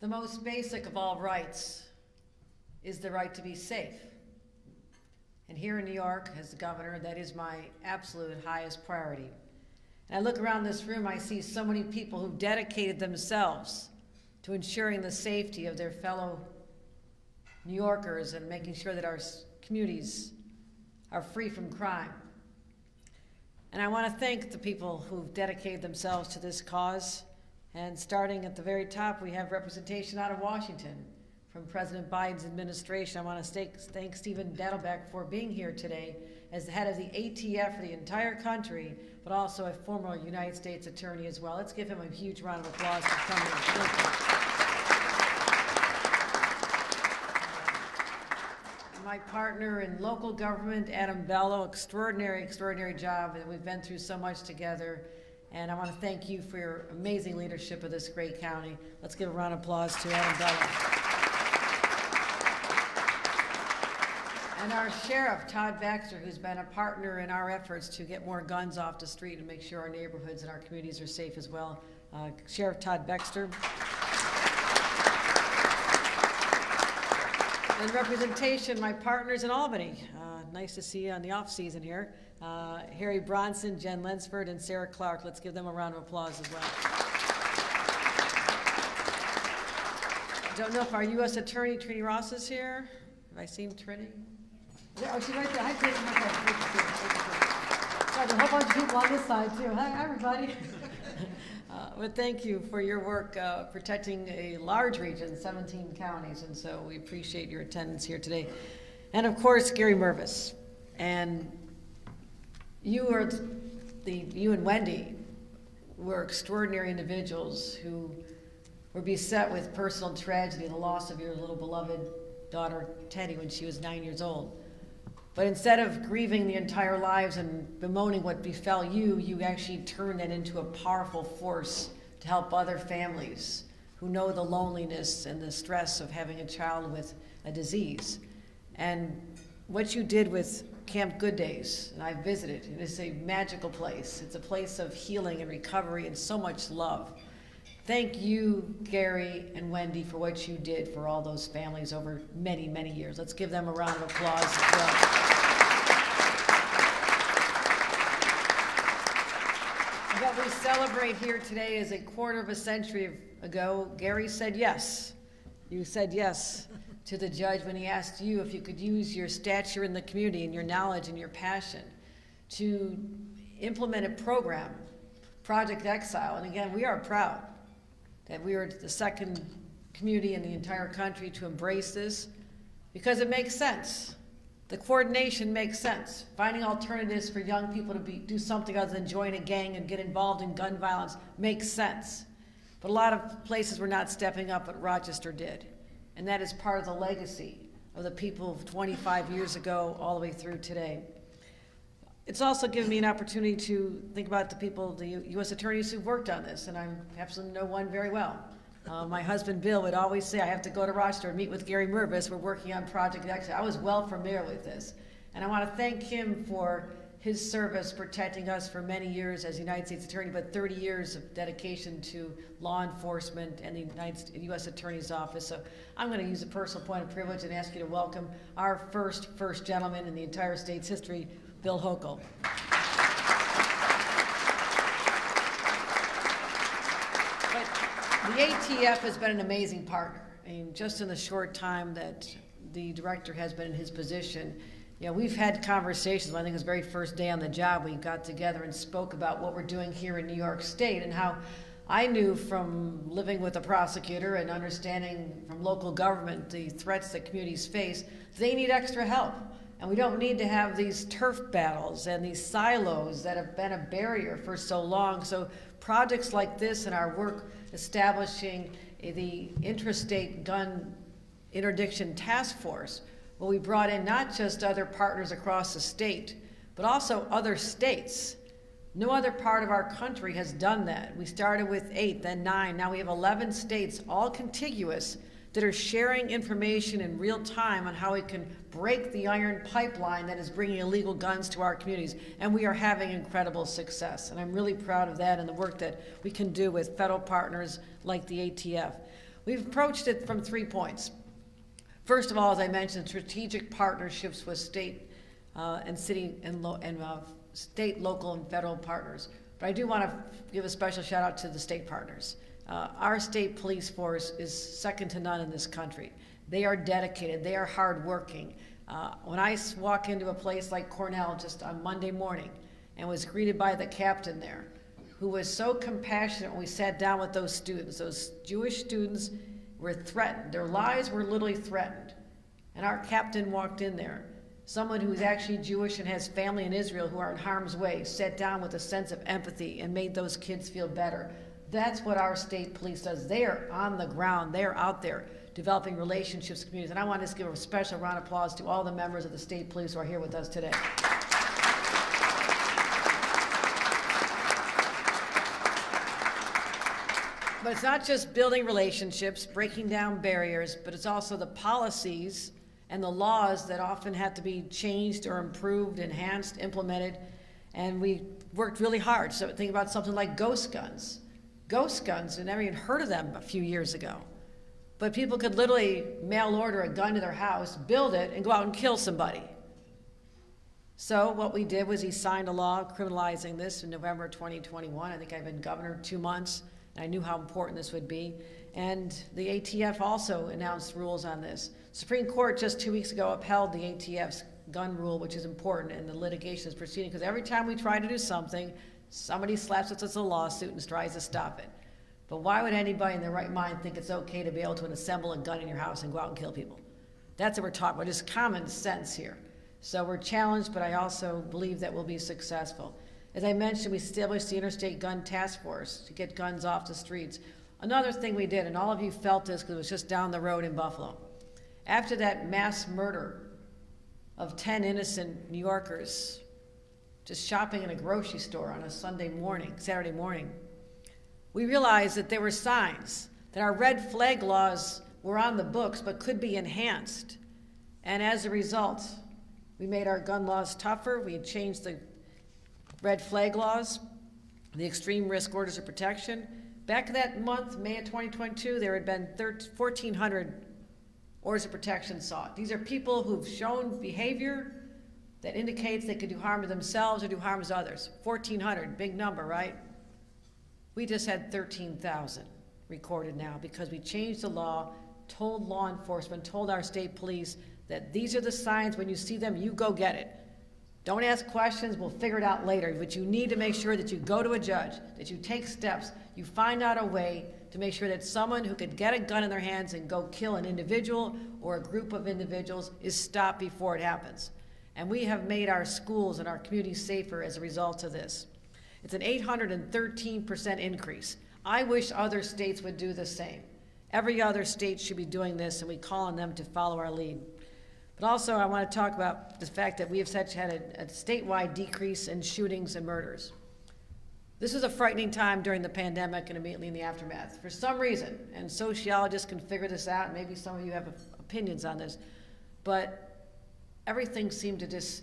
The most basic of all rights is the right to be safe. And here in New York, as the governor, that is my absolute highest priority. And I look around this room, I see so many people who've dedicated themselves to ensuring the safety of their fellow New Yorkers and making sure that our communities are free from crime. And I want to thank the people who've dedicated themselves to this cause. And starting at the very top, we have representation out of Washington from President Biden's administration. I want to thank Stephen Dattleback for being here today as the head of the ATF for the entire country, but also a former United States attorney as well. Let's give him a huge round of applause for coming. My partner in local government, Adam Bello, extraordinary job, and we've been through so much together. And I want to thank you for your amazing leadership of this great county. Let's give a round of applause to Adam Bello. And our sheriff, Todd Baxter, who's been a partner in our efforts to get more guns off the street and make sure our neighborhoods and our communities are safe as well. Sheriff Todd Baxter. And representation, my partners in Albany. Nice to see you on the off season here. Harry Bronson, Jen Lensford, and Sarah Clark. Let's give them a round of applause as well. I don't know if our U.S. Attorney, Trini Ross, is here. Have I seen Trini? Yeah, oh, she's right there. Hi, Trini. Hi, there's a whole bunch of people on this side, too. Hi, everybody. But thank you for your work protecting a large region, 17 counties, and so we appreciate your attendance here today. And of course, Gary Mervis. And you and Wendy were extraordinary individuals who were beset with personal tragedy, the loss of your little beloved daughter, Teddy, when she was 9 years old. But instead of grieving the entire lives and bemoaning what befell you, you actually turned that into a powerful force to help other families who know the loneliness and the stress of having a child with a disease. And what you did with Camp Good Days, and I visited, it is a magical place. It's a place of healing and recovery and so much love. Thank you, Gary and Wendy, for what you did for all those families over many, many years. Let's give them a round of applause as well. What we celebrate here today is a quarter of a century ago, Gary said yes. You said yes to the judge when he asked you if you could use your stature in the community and your knowledge and your passion to implement a program, Project Exile. And again, we are proud that we are the second community in the entire country to embrace this because it makes sense. The coordination makes sense. Finding alternatives for young people to do something other than join a gang and get involved in gun violence makes sense. But a lot of places were not stepping up, but Rochester did. And that is part of the legacy of the people of 25 years ago all the way through today. It's also given me an opportunity to think about the people, the U.S. attorneys who've worked on this, and I absolutely know one very well. My husband, Bill, would always say, I have to go to Rochester and meet with Gary Mervis. We're working on Project Exile. I was well familiar with this. And I want to thank him for his service protecting us for many years as United States Attorney, but 30 years of dedication to law enforcement and the U.S. Attorney's Office. So I'm going to use a personal point of privilege and ask you to welcome our first gentleman in the entire state's history, Bill Hochul. But the ATF has been an amazing partner. I mean, just in the short time that the director has been in his position, we've had conversations. I think it was the very first day on the job, we got together and spoke about what we're doing here in New York State and how I knew from living with a prosecutor and understanding from local government the threats that communities face, they need extra help. And we don't need to have these turf battles and these silos that have been a barrier for so long. So projects like this and our work establishing the Intrastate Gun Interdiction Task Force, well, we brought in not just other partners across the state, but also other states. No other part of our country has done that. We started with 8, then 9, now we have 11 states, all contiguous, that are sharing information in real time on how we can break the iron pipeline that is bringing illegal guns to our communities. And we are having incredible success. And I'm really proud of that and the work that we can do with federal partners like the ATF. We've approached it from 3 points. First of all, as I mentioned, strategic partnerships with state and city and state, local, and federal partners. But I do want to give a special shout out to the state partners. Our state police force is second to none in this country. They are dedicated, they are hardworking. When I walk into a place like Cornell just on Monday morning and was greeted by the captain there, who was so compassionate when we sat down with those students. Those Jewish students were threatened. Their lives were literally threatened. And our captain walked in there. Someone who's actually Jewish and has family in Israel who are in harm's way, sat down with a sense of empathy and made those kids feel better. That's what our state police does. They are on the ground. They are out there developing relationships with communities. And I want to give a special round of applause to all the members of the state police who are here with us today. But it's not just building relationships, breaking down barriers, but it's also the policies and the laws that often have to be changed or improved, enhanced, implemented. And we worked really hard. So think about something like ghost guns. Ghost guns, I never even heard of them a few years ago. But people could literally mail order a gun to their house, build it, and go out and kill somebody. So what we did was he signed a law criminalizing this in November 2021. I think I've been governor 2 months. I knew how important this would be. And the ATF also announced rules on this. Supreme Court just 2 weeks ago upheld the ATF's gun rule, which is important, and the litigation is proceeding, because every time we try to do something, somebody slaps us with a lawsuit and tries to stop it. But why would anybody in their right mind think it's okay to be able to assemble a gun in your house and go out and kill people? That's what we're talking about, just common sense here. So we're challenged, but I also believe that we'll be successful. As I mentioned, we established the Interstate Gun Task Force to get guns off the streets. Another thing we did, and all of you felt this because it was just down the road in Buffalo. After that mass murder of 10 innocent New Yorkers just shopping in a grocery store on a Saturday morning, we realized that there were signs that our red flag laws were on the books but could be enhanced. And as a result, we made our gun laws tougher. We changed the red flag laws, the extreme risk orders of protection. Back that month, May of 2022, there had been 1,400 orders of protection sought. These are people who've shown behavior that indicates they could do harm to themselves or do harm to others. 1,400, big number, right? We just had 13,000 recorded now because we changed the law, told law enforcement, told our state police that these are the signs. When you see them, you go get it. Don't ask questions, we'll figure it out later, but you need to make sure that you go to a judge, that you take steps, you find out a way to make sure that someone who could get a gun in their hands and go kill an individual or a group of individuals is stopped before it happens. And we have made our schools and our communities safer as a result of this. It's an 813% increase. I wish other states would do the same. Every other state should be doing this, and we call on them to follow our lead. But also, I want to talk about the fact that we have had a statewide decrease in shootings and murders. This is a frightening time during the pandemic and immediately in the aftermath. For some reason, and sociologists can figure this out, and maybe some of you have opinions on this, but everything seemed to just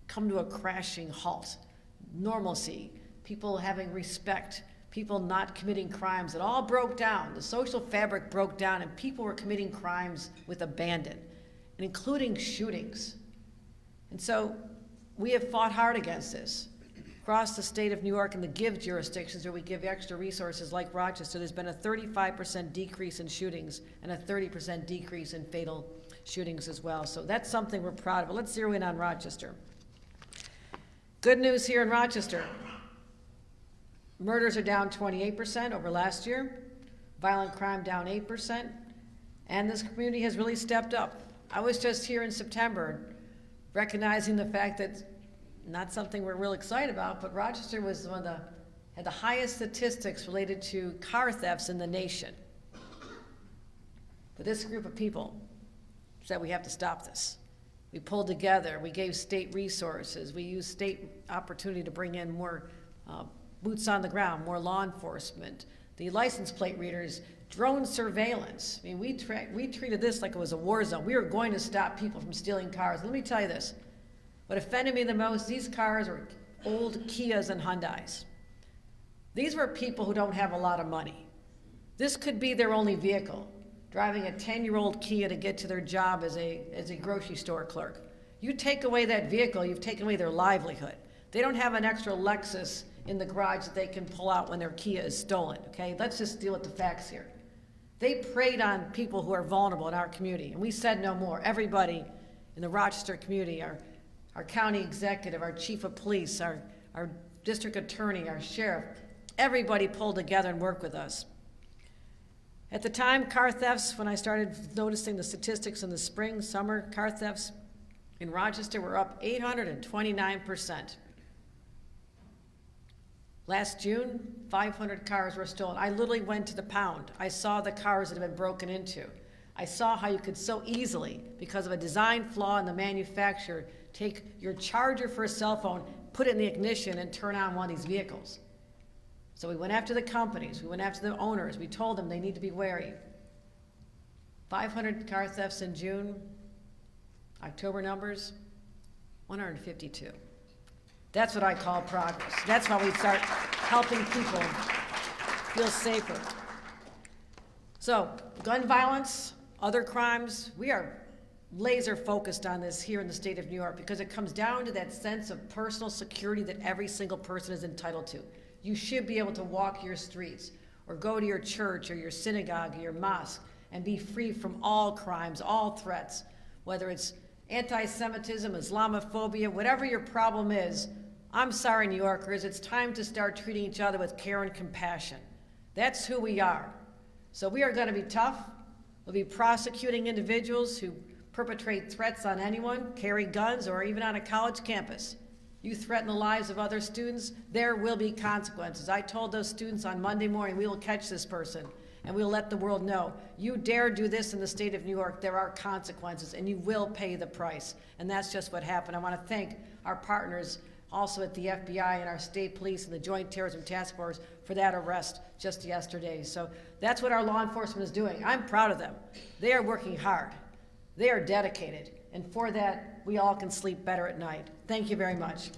come to a crashing halt. Normalcy, people having respect, people not committing crimes, it all broke down. The social fabric broke down, and people were committing crimes with abandon, including shootings. And so we have fought hard against this. Across the state of New York and the GIVE jurisdictions where we give extra resources like Rochester, there's been a 35% decrease in shootings and a 30% decrease in fatal shootings as well. So that's something we're proud of. But let's zero in on Rochester. Good news here in Rochester. Murders are down 28% over last year. Violent crime down 8%. And this community has really stepped up. I was just here in September recognizing the fact that, not something we're real excited about, but Rochester was had the highest statistics related to car thefts in the nation. But this group of people said we have to stop this. We pulled together, we gave state resources, we used state opportunity to bring in more boots on the ground, more law enforcement, the license plate readers, drone surveillance. I mean, we treated this like it was a war zone. We were going to stop people from stealing cars. Let me tell you this. What offended me the most, these cars were old Kias and Hyundais. These were people who don't have a lot of money. This could be their only vehicle, driving a 10-year-old Kia to get to their job as a grocery store clerk. You take away that vehicle, you've taken away their livelihood. They don't have an extra Lexus in the garage that they can pull out when their Kia is stolen, okay? Let's just deal with the facts here. They preyed on people who are vulnerable in our community, and we said no more. Everybody in the Rochester community, our county executive, our chief of police, our district attorney, our sheriff, everybody pulled together and worked with us. At the time, car thefts, when I started noticing the statistics in the spring, summer, car thefts in Rochester were up 829%. Last June, 500 cars were stolen. I literally went to the pound. I saw the cars that had been broken into. I saw how you could so easily, because of a design flaw in the manufacturer, take your charger for a cell phone, put it in the ignition, and turn on one of these vehicles. So we went after the companies, we went after the owners, we told them they need to be wary. 500 car thefts in June, October numbers, 152. That's what I call progress. That's how we start helping people feel safer. So, gun violence, other crimes, we are laser focused on this here in the state of New York because it comes down to that sense of personal security that every single person is entitled to. You should be able to walk your streets or go to your church or your synagogue or your mosque and be free from all crimes, all threats, whether it's anti-Semitism, Islamophobia, whatever your problem is. I'm sorry, New Yorkers, it's time to start treating each other with care and compassion. That's who we are. So we are going to be tough. We'll be prosecuting individuals who perpetrate threats on anyone, carry guns, or even on a college campus. You threaten the lives of other students, there will be consequences. I told those students on Monday morning, we will catch this person, and we'll let the world know. You dare do this in the state of New York, there are consequences, and you will pay the price. And that's just what happened. I want to thank our partners also at the FBI and our state police and the Joint Terrorism Task Force for that arrest just yesterday. So that's what our law enforcement is doing. I'm proud of them. They are working hard. They are dedicated. And for that, we all can sleep better at night. Thank you very much.